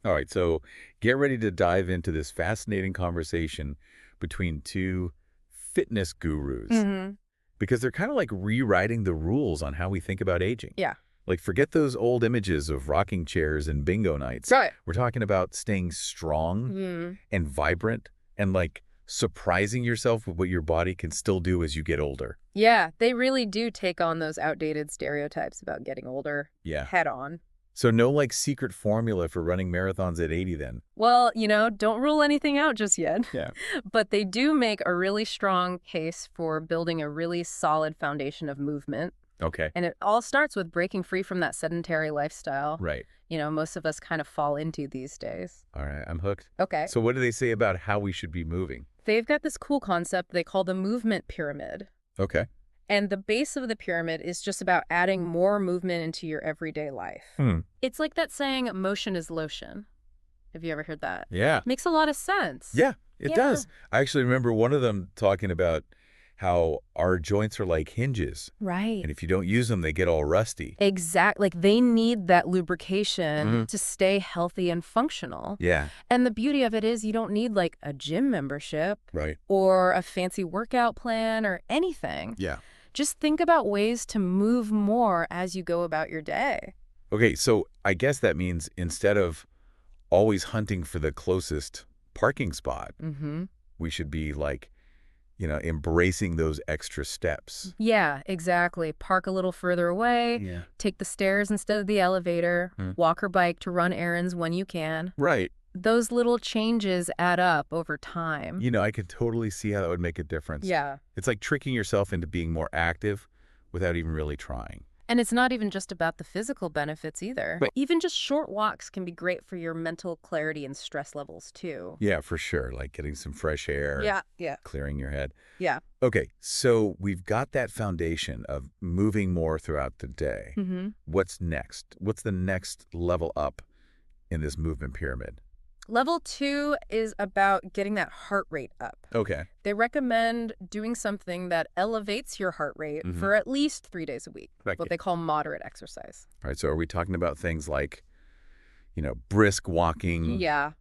All right, so get ready to dive into this fascinating conversation between two fitness gurus Hmm. because they're kind of like rewriting the rules on how we think about aging. Yeah. Like, forget those old images of rocking chairs and bingo nights. Right. We're talking about staying strong Mm. and vibrant and like surprising yourself with what your body can still do as you get older. Yeah, they really do take on those outdated stereotypes about getting older Yeah. head on. So no like secret formula for running marathons at 80 then. Well, don't rule anything out just yet. Yeah. But they do make a really strong case for building a really solid foundation of movement. Okay. And it all starts with breaking free from that sedentary lifestyle, Right. most of us kind of fall into these days. All right, I'm hooked. Okay. So what do they say about how we should be moving? They've got this cool concept they call the movement pyramid. Okay. And the base of the pyramid is just about adding more movement into your everyday life. Hmm. It's like that saying, motion is lotion. Have you ever heard that? Yeah. Makes a lot of sense. Yeah, it Yeah. does. I actually remember one of them talking about how our joints are like hinges, Right. and if you don't use them, they get all rusty. Exactly. Like they need that lubrication Mhm. to stay healthy and functional. Yeah. And the beauty of it is you don't need like a gym membership Right. or a fancy workout plan or anything. Yeah. Just think about ways to move more as you go about your day. Okay, so I guess that means instead of always hunting for the closest parking spot, Mm-hmm. we should be like, embracing those extra steps. Yeah, exactly. Park a little further away, Yeah. take the stairs instead of the elevator, Hmm. walk or bike to run errands when you can. Right. Those little changes add up over time. I could totally see how that would make a difference. Yeah. It's like tricking yourself into being more active without even really trying. And it's not even just about the physical benefits either. Right. Even just short walks can be great for your mental clarity and stress levels too. Yeah, for sure. Like getting some fresh air, Yeah. clearing your head. Yeah. Okay, so we've got that foundation of moving more throughout the day. Mm-hmm. What's next? What's the next level up in this movement pyramid? Level 2 is about getting that heart rate up. Okay. They recommend doing something that elevates your heart rate Mhm. for at least 3 days a week, Like what they call moderate exercise. All right, so are we talking about things like, brisk walking, Yeah,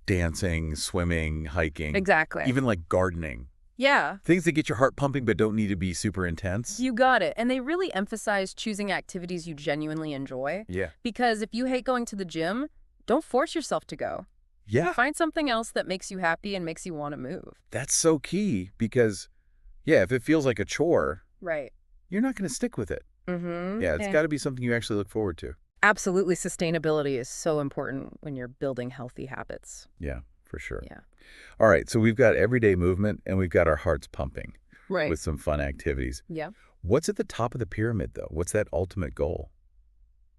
dancing, swimming, hiking, exactly. even like gardening? Yeah, Things that get your heart pumping but don't need to be super intense? you got it. And they really emphasize choosing activities you genuinely enjoy. Yeah. Because if you hate going to the gym, don't force yourself to go. Yeah, Find something else that makes you happy and makes you want to move. that's so key because, if it feels like a chore, Right. you're not going to stick with it. Mm-hmm. Yeah, it's got to be something you actually look forward to. Absolutely. Sustainability is so important when you're building healthy habits. Yeah, for sure. Yeah. All right, so we've got everyday movement and we've got our hearts pumping Right. with some fun activities. Yeah. What's at the top of the pyramid, though? What's that ultimate goal?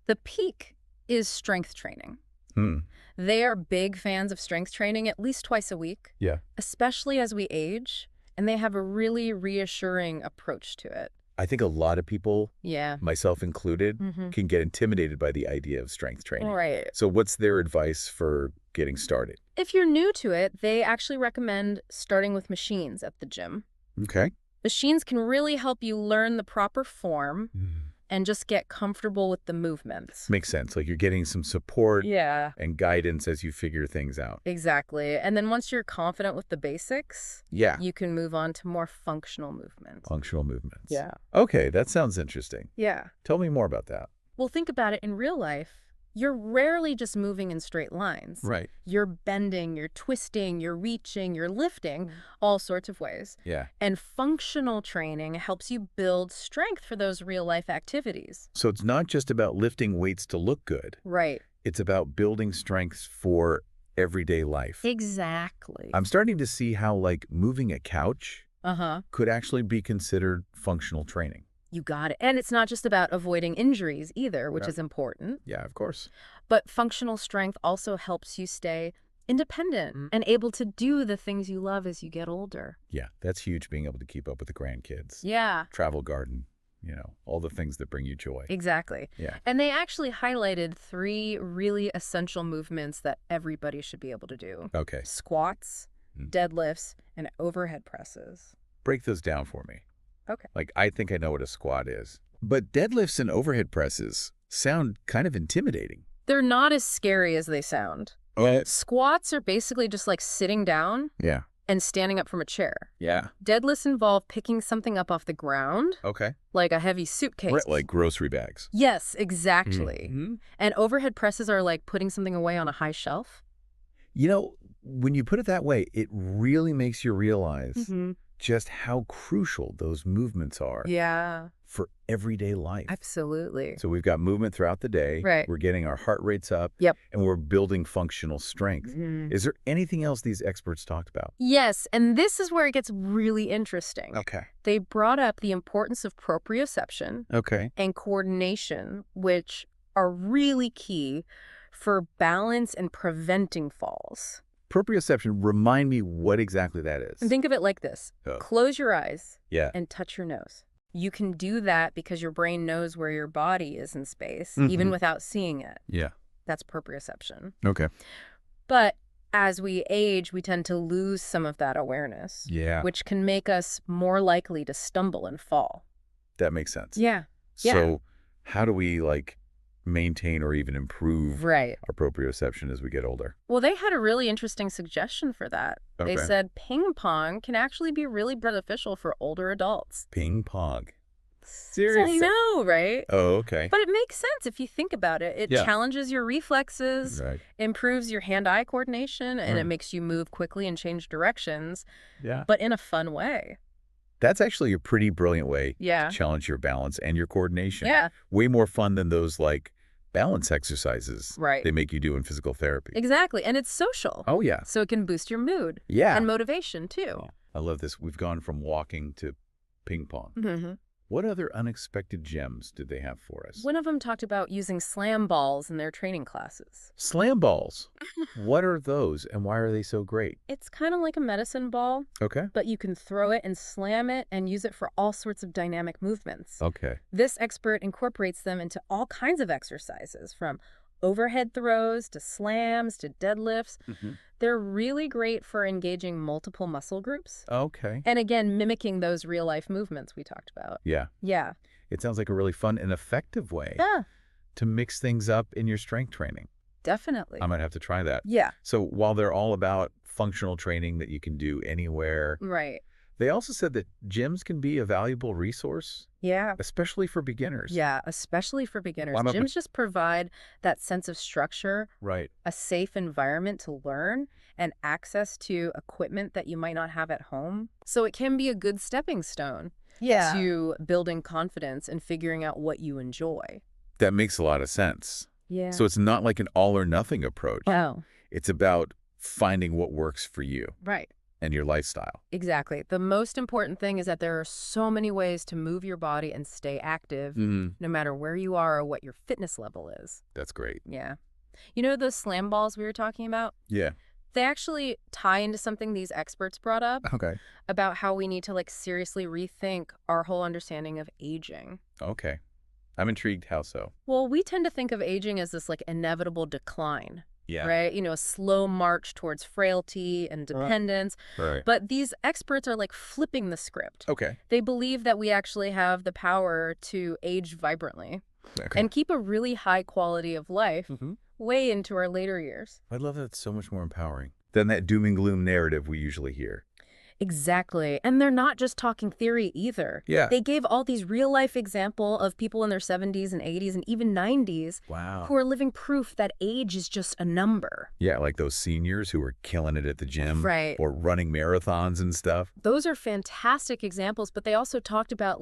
The peak is strength training. Hmm. They are big fans of strength training at least twice a week, Yeah. especially as we age, and they have a really reassuring approach to it. I think a lot of people, Yeah. myself included, Mm-hmm. can get intimidated by the idea of strength training. Right. So what's their advice for getting started? If you're new to it, they actually recommend starting with machines at the gym. Okay. Machines can really help you learn the proper form and just get comfortable with the movements. Makes sense. Like you're getting some support Yeah, and guidance as you figure things out. exactly. And then once you're confident with the basics, Yeah. you can move on to more functional movements. Functional movements. Yeah. Okay, that sounds interesting. Yeah. Tell me more about that. Well, think about it in real life. You're rarely just moving in straight lines. Right. You're bending, you're twisting, you're reaching, you're lifting, all sorts of ways. Yeah. And functional training helps you build strength for those real-life activities. So it's not just about lifting weights to look good. Right. It's about building strength for everyday life. Exactly. I'm starting to see how, like, moving a couch Uh-huh. could actually be considered functional training. You got it. And it's not just about avoiding injuries either, which Yeah. is important. Yeah, of course. But functional strength also helps you stay independent and able to do the things you love as you get older. Yeah, that's huge, being able to keep up with the grandkids. Yeah, Travel garden, all the things that bring you joy. exactly. Yeah. And they actually highlighted 3 really essential movements that everybody should be able to do. Okay. Squats, Mm. deadlifts, and overhead presses. Break those down for me. Okay. Like, I think I know what a squat is. But deadlifts and overhead presses sound kind of intimidating. They're not as scary as they sound. Squats are basically just like sitting down Yeah. and standing up from a chair. Yeah. Deadlifts involve picking something up off the ground, Okay. like a heavy suitcase. Right, like grocery bags. Yes, exactly. Mm-hmm. And overhead presses are like putting something away on a high shelf. You know, when you put it that way, it really makes you realize Mm-hmm. just how crucial those movements are Yeah, for everyday life. absolutely. So we've got movement throughout the day. Right. We're getting our heart rates up. Yep. And we're building functional strength. Mhm. Is there anything else these experts talked about? Yes, and this is where it gets really interesting. Okay. They brought up the importance of proprioception Okay. and coordination, which are really key for balance and preventing falls. Proprioception, remind me what exactly that is. And think of it like this. Oh. Close your eyes Yeah. and touch your nose. You can do that because your brain knows where your body is in space, Mhm. even without seeing it. Yeah. That's proprioception. Okay. But as we age, we tend to lose some of that awareness, Yeah. which can make us more likely to stumble and fall. That makes sense. Yeah. So how do we maintain or even improve Right. our proprioception as we get older? Well, they had a really interesting suggestion for that. They Okay. said ping pong can actually be really beneficial for older adults. Ping pong. So I know, right? Oh, okay. But it makes sense if you think about it. It Yeah. challenges your reflexes, Right. improves your hand-eye coordination, and it Right. makes you move quickly and change directions, Yeah. but in a fun way. That's actually a pretty brilliant way Yeah. to challenge your balance and your coordination. Yeah. Way more fun than those balance exercises Right. they make you do in physical therapy. Exactly. And it's social. Oh, yeah. So it can boost your mood Yeah. and motivation, too. I love this. We've gone from walking to ping pong. Mm-hmm. What other unexpected gems did they have for us? One of them talked about using slam balls in their training classes. Slam balls. What are those and why are they so great? It's kind of like a medicine ball, Okay. but you can throw it and slam it and use it for all sorts of dynamic movements. Okay. This expert incorporates them into all kinds of exercises, from overhead throws to slams to deadlifts. Mm-hmm. They're really great for engaging multiple muscle groups. Okay. And again, mimicking those real-life movements we talked about. Yeah. Yeah. It sounds like a really fun and effective way Yeah, to mix things up in your strength training. definitely. I might have to try that. Yeah, So while they're all about functional training that you can do anywhere, right. they also said that gyms can be a valuable resource, Yeah. especially for beginners. Yeah, especially for beginners. Why not- Gyms just provide that sense of structure, Right. a safe environment to learn, and access to equipment that you might not have at home. So it can be a good stepping stone to building confidence and figuring out what you enjoy. That makes a lot of sense. Yeah. So it's not like an all or nothing approach. Oh, It's about finding what works for you right. and your lifestyle. Exactly. The most important thing is that there are so many ways to move your body and stay active, no matter where you are or what your fitness level is. That's great. Yeah. You know those slam balls we were talking about? Yeah. They actually tie into something these experts brought up Okay. about how we need to seriously rethink our whole understanding of aging. Okay. I'm intrigued. How so? Well, we tend to think of aging as this inevitable decline, Yeah. right? You know, a slow march towards frailty and dependence. Right. But these experts are flipping the script. Okay. They believe that we actually have the power to age vibrantly Okay. and keep a really high quality of life Mhm. way into our later years. I love that it's so much more empowering than that doom and gloom narrative we usually hear. Exactly. And they're not just talking theory either. Yeah. They gave all these real life example of people in their 70s and 80s and even 90s Wow. who are living proof that age is just a number. Yeah, like those seniors who are killing it at the gym. Right. Or running marathons and stuff. Those are fantastic examples, but they also talked about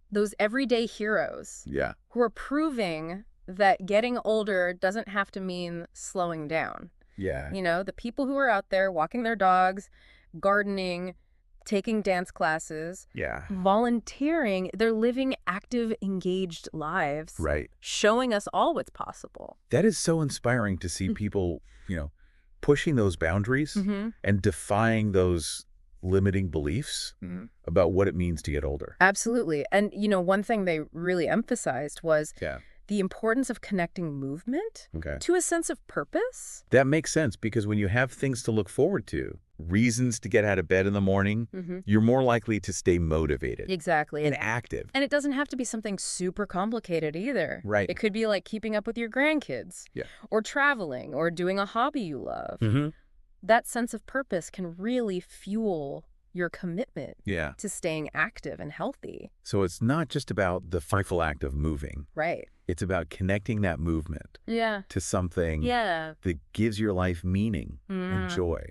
those everyday heroes Yeah. who are proving that getting older doesn't have to mean slowing down. Yeah. You know, the people who are out there walking their dogs, gardening, taking dance classes, Yeah. volunteering, they're living active, engaged lives, Right. showing us all what's possible. That is so inspiring to see people, pushing those boundaries Mm-hmm. and defying those limiting beliefs about what it means to get older. Absolutely. And, one thing they really emphasized was Yeah. the importance of connecting movement Okay. to a sense of purpose. That makes sense because when you have things to look forward to, reasons to get out of bed in the morning, you're more likely to stay motivated. Exactly. And active. And it doesn't have to be something super complicated either. Right. It could be like keeping up with your grandkids. Yeah. Or traveling, or doing a hobby you love. Mm-hmm. That sense of purpose can really fuel your commitment Yeah. to staying active and healthy. So it's not just about the physical act of moving. Right. It's about connecting that movement to something that gives your life meaning and joy.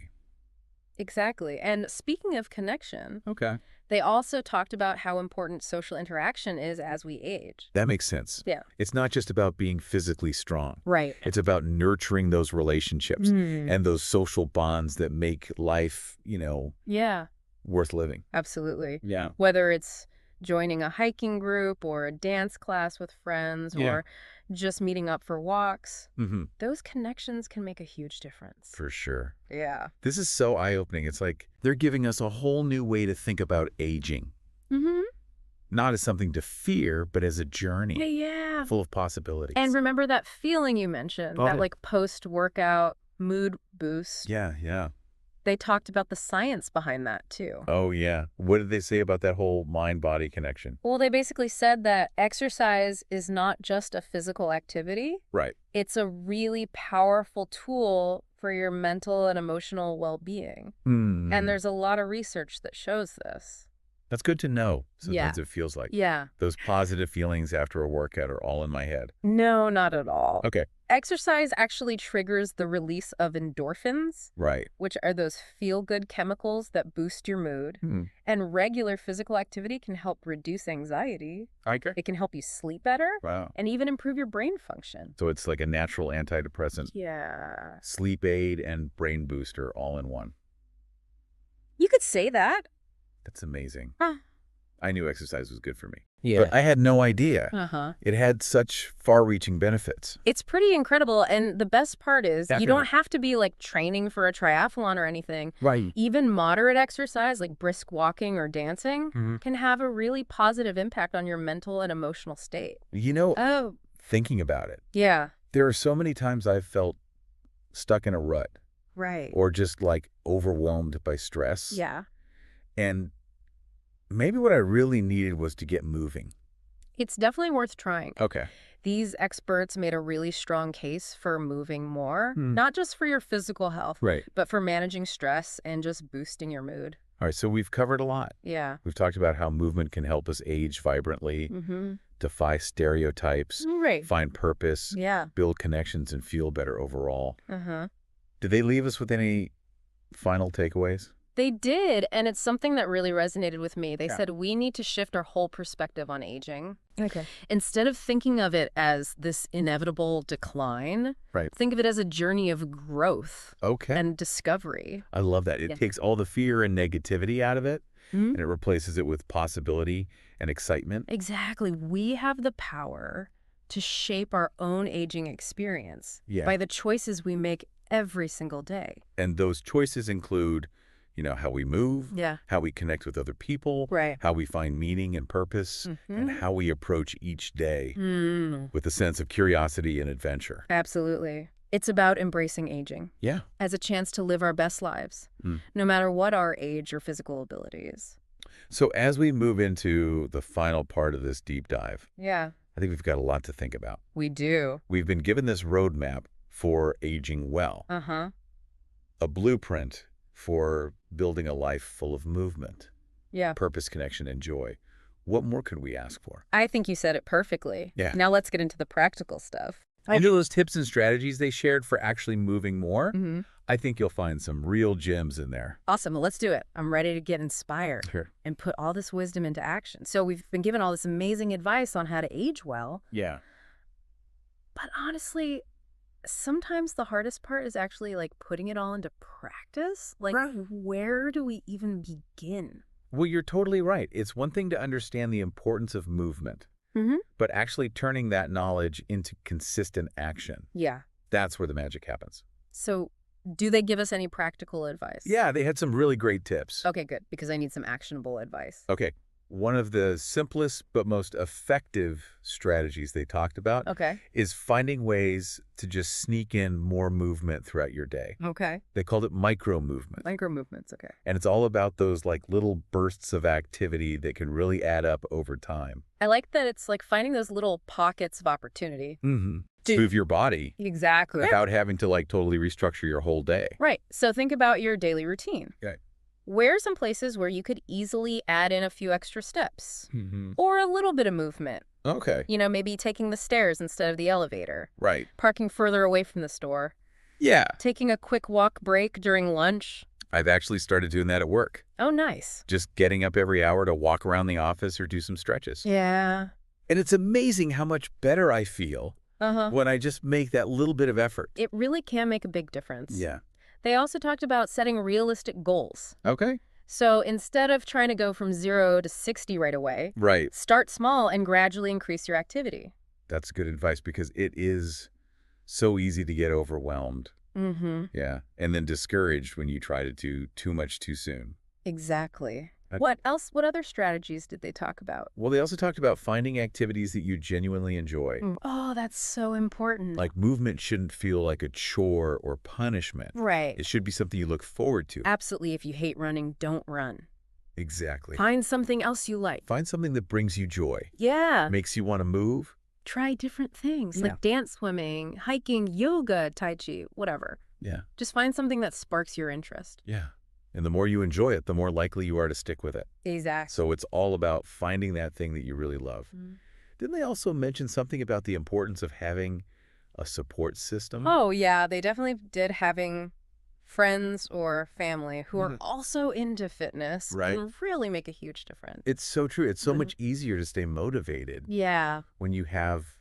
Exactly. And speaking of connection, Okay. they also talked about how important social interaction is as we age. That makes sense. Yeah. It's not just about being physically strong. Right. It's about nurturing those relationships and those social bonds that make life, Yeah. worth living. Absolutely. Yeah. Whether it's joining a hiking group or a dance class with friends or just meeting up for walks, those connections can make a huge difference. For sure. Yeah. This is so eye-opening. It's like they're giving us a whole new way to think about aging. Not as something to fear, but as a journey. Yeah. Full of possibilities. And remember that feeling you mentioned, that like post-workout mood boost? Yeah. They talked about the science behind that too. Oh, yeah. What did they say about that whole mind-body connection? Well, they basically said that exercise is not just a physical activity. Right. It's a really powerful tool for your mental and emotional well-being. And there's a lot of research that shows this. That's good to know. Sometimes it feels like. Yeah. Those positive feelings after a workout are all in my head. No, not at all. Okay. Exercise actually triggers the release of endorphins, Right. which are those feel-good chemicals that boost your mood. And regular physical activity can help reduce anxiety. Okay. It can help you sleep better. Wow. And even improve your brain function. So it's like a natural antidepressant, Yeah. sleep aid, and brain booster all in one. You could say that. That's amazing. Huh. I knew exercise was good for me. Yeah. But I had no idea it had such far-reaching benefits. It's pretty incredible. And the best part is you don't Definitely. have to be like training for a triathlon or anything. Right. Even moderate exercise like brisk walking or dancing can have a really positive impact on your mental and emotional state. Oh, Thinking about it, yeah. there are so many times I've felt stuck in a rut Right. or just like overwhelmed by stress. Yeah. And maybe what I really needed was to get moving. It's definitely worth trying. Okay. These experts made a really strong case for moving more, not just for your physical health, Right. but for managing stress and just boosting your mood. All right. So we've covered a lot. Yeah. We've talked about how movement can help us age vibrantly, defy stereotypes, Right. find purpose, Yeah. build connections, and feel better overall. Uh-huh. Did they leave us with any final takeaways? They did, and it's something that really resonated with me. They Yeah. said we need to shift our whole perspective on aging. Okay. Instead of thinking of it as this inevitable decline, Right. think of it as a journey of growth Okay. and discovery. I love that. It Yeah. takes all the fear and negativity out of it, and it replaces it with possibility and excitement. Exactly. We have the power to shape our own aging experience Yeah. by the choices we make every single day. And those choices include, how we move, Yeah. how we connect with other people, Right. how we find meaning and purpose, and how we approach each day with a sense of curiosity and adventure. Absolutely. It's about embracing aging Yeah. as a chance to live our best lives, no matter what our age or physical abilities. So as we move into the final part of this deep dive, Yeah, I think we've got a lot to think about. we do. We've been given this roadmap for aging well, Uh-huh. a blueprint for building a life full of movement, Yeah. purpose, connection, and joy. What more could we ask for? I think you said it perfectly. Yeah. Now let's get into the practical stuff. Those tips and strategies they shared for actually moving more, I think you'll find some real gems in there. Awesome. Well, let's do it. I'm ready to get inspired Sure. and put all this wisdom into action. So we've been given all this amazing advice on how to age well. Yeah. But honestly, sometimes the hardest part is actually like putting it all into practice. Like, where do we even begin? Well, you're totally right. It's one thing to understand the importance of movement, but actually turning that knowledge into consistent action. Yeah. That's where the magic happens. So do they give us any practical advice? Yeah, they had some really great tips. Okay, good, because I need some actionable advice. Okay. One of the simplest but most effective strategies they talked about Okay. is finding ways to just sneak in more movement throughout your day. Okay. They called it micro movement. Micro movements. Okay. And it's all about those like little bursts of activity that can really add up over time. I like that it's like finding those little pockets of opportunity. Mm-hmm. Move your body Exactly. without having to like totally restructure your whole day. Right. So think about your daily routine. Okay. Where are some places where you could easily add in a few extra steps Mm-hmm. or a little bit of movement? Okay. You know, maybe taking the stairs instead of the elevator, Right. parking further away from the store, Yeah. taking a quick walk break during lunch. I've actually started doing that at work. Oh, nice. Just getting up every hour to walk around the office or do some stretches. Yeah. And it's amazing how much better I feel when I just make that little bit of effort. It really can make a big difference. Yeah. They also talked about setting realistic goals. Okay. So instead of trying to go from 0 to 60 right away, Right. start small and gradually increase your activity. That's good advice because it is so easy to get overwhelmed. Mm-hmm. Yeah. And then discouraged when you try to do too much too soon. Exactly. I- What else? What other strategies did they talk about? Well, they also talked about finding activities that you genuinely enjoy. Oh, that's so important. Like movement shouldn't feel like a chore or punishment. Right. It should be something you look forward to. Absolutely. If you hate running, don't run. Exactly. Find something else you like. Find something that brings you joy, Yeah. makes you want to move. Try different things Yeah. like dance, swimming, hiking, yoga, tai chi, whatever. Yeah. Just find something that sparks your interest. Yeah. And the more you enjoy it, the more likely you are to stick with it. Exactly. So it's all about finding that thing that you really love. Didn't they also mention something about the importance of having a support system? Oh, yeah. They definitely did having friends or family who are also into fitness Right. can really make a huge difference. It's so true. It's so much easier to stay motivated Yeah. when you have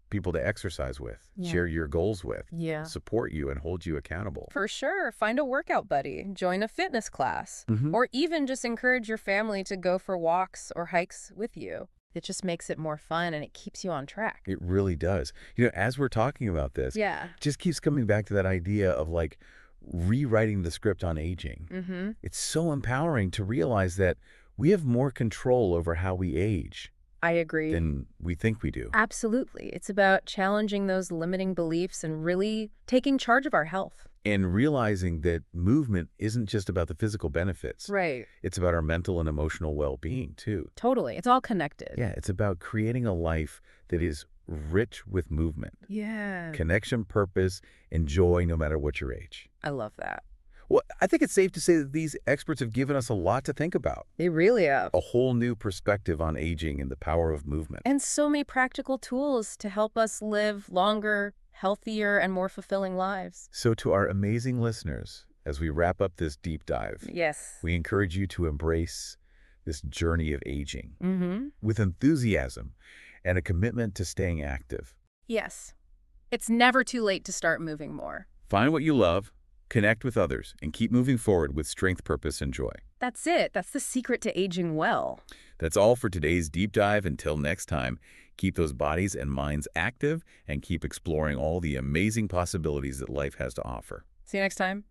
people to exercise with, Yeah. share your goals with, Yeah. support you, and hold you accountable. For sure. Find a workout buddy, join a fitness class, Mhm. or even just encourage your family to go for walks or hikes with you. It just makes it more fun and it keeps you on track. It really does. You know, as we're talking about this, Yeah. it just keeps coming back to that idea of like rewriting the script on aging. Mm-hmm. It's so empowering to realize that we have more control over how we age I agree. than we think we do. Absolutely. It's about challenging those limiting beliefs and really taking charge of our health. And realizing that movement isn't just about the physical benefits. Right. It's about our mental and emotional well-being too. Totally. It's all connected. Yeah, it's about creating a life that is rich with movement, Yeah. connection, purpose, and joy no matter what your age. I love that. Well, I think it's safe to say that these experts have given us a lot to think about. They really have. A whole new perspective on aging and the power of movement. And so many practical tools to help us live longer, healthier, and more fulfilling lives. So to our amazing listeners, as we wrap up this deep dive, Yes. we encourage you to embrace this journey of aging Mm-hmm. with enthusiasm and a commitment to staying active. Yes. It's never too late to start moving more. Find what you love, connect with others, and keep moving forward with strength, purpose, and joy. That's it. That's the secret to aging well. That's all for today's deep dive. Until next time, keep those bodies and minds active and keep exploring all the amazing possibilities that life has to offer. See you next time.